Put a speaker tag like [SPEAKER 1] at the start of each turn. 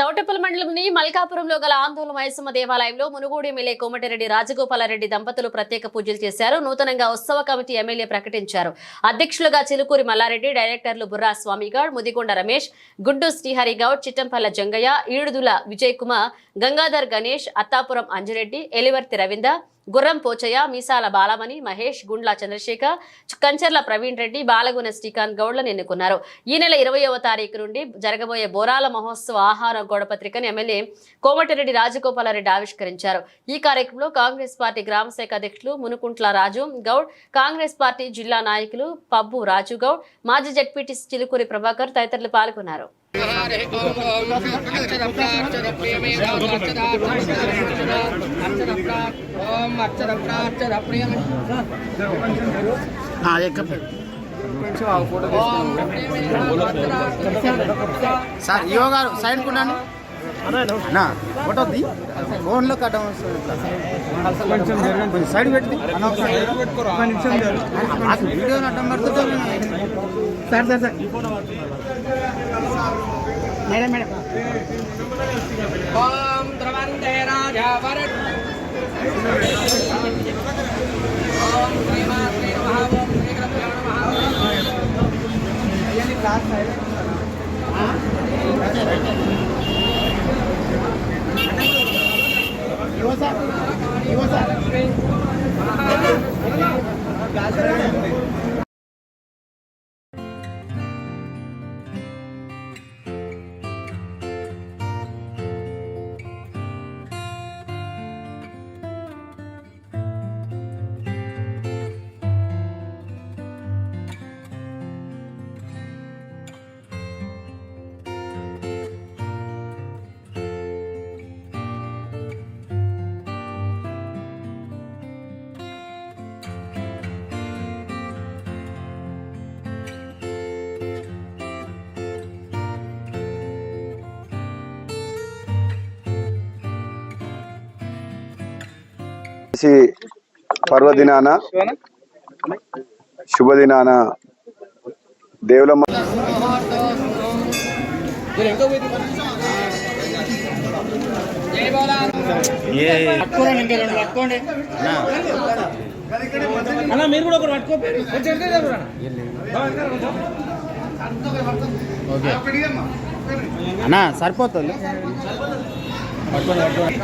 [SPEAKER 1] చౌటపల్లి మండలంని మల్కాపురంలో గల ఆందోళన మైసమ్మ దేవాలయంలో మునుగోడు ఎమ్మెల్యే కోమటిరెడ్డి రాజగోపాలరెడ్డి దంపతులు ప్రత్యేక పూజలు చేశారు. నూతనంగా ఉత్సవ కమిటీ ఎమ్మెల్యే ప్రకటించారు. అధ్యక్షులుగా చిలుకూరి మల్లారెడ్డి, డైరెక్టర్లు బుర్రా స్వామిగౌడ్, ముదిగొండ రమేష్, గుండు శ్రీహరిగౌడ్, చిట్టంపల్ల జంగయ్య, ఈడుదుల విజయ్ కుమార్, గంగాధర్ గణేష్, అత్తాపురం అంజిరెడ్డి, ఎలివర్తి రవీంద్ర, గుర్రం పోచయ్య, మీసాల బాలమణి, మహేష్, గుండ్ల చంద్రశేఖర్, కంచర్ల ప్రవీణ్ రెడ్డి, బాలగున శ్రీకాంత్ గౌడ్లను ఎన్నుకున్నారు. ఈ నెల 20వ తారీఖు నుండి జరగబోయే బోరాల మహోత్సవ ఆహార గోడపత్రికను ఎమ్మెల్యే కోమటిరెడ్డి రాజగోపాలరెడ్డి ఆవిష్కరించారు. ఈ కార్యక్రమంలో కాంగ్రెస్ పార్టీ గ్రామశాఖ అధ్యక్షులు మునుకుంట్ల రాజు గౌడ్, కాంగ్రెస్ పార్టీ జిల్లా నాయకులు పబ్బు రాజు గౌడ్, మాజీ జడ్పీటీ చిలుకూరి ప్రభాకర్ తదితరులు పాల్గొన్నారు.
[SPEAKER 2] సార్ యువ గారు సైడ్ కొన్నాను ఫోటో ఫోన్లో కట్టం సైడ్ పెట్టి వీడియో అడ్డం పడుతుంది sir sir sir madam madam ఓం ద్రవందే రాజా వరద ఓం శ్రీమాత్రే నమః ఓం శ్రీగురుభ్యో నమః అయ్యని క్లాస్ సైడ్ యువత
[SPEAKER 3] పర్వదినాన శుభదినాన దేవులమ్మ
[SPEAKER 2] మీరు కూడా ఒకటి పట్టుకోండి. అన్నా సరిపోతుంది పట్టుకోండి.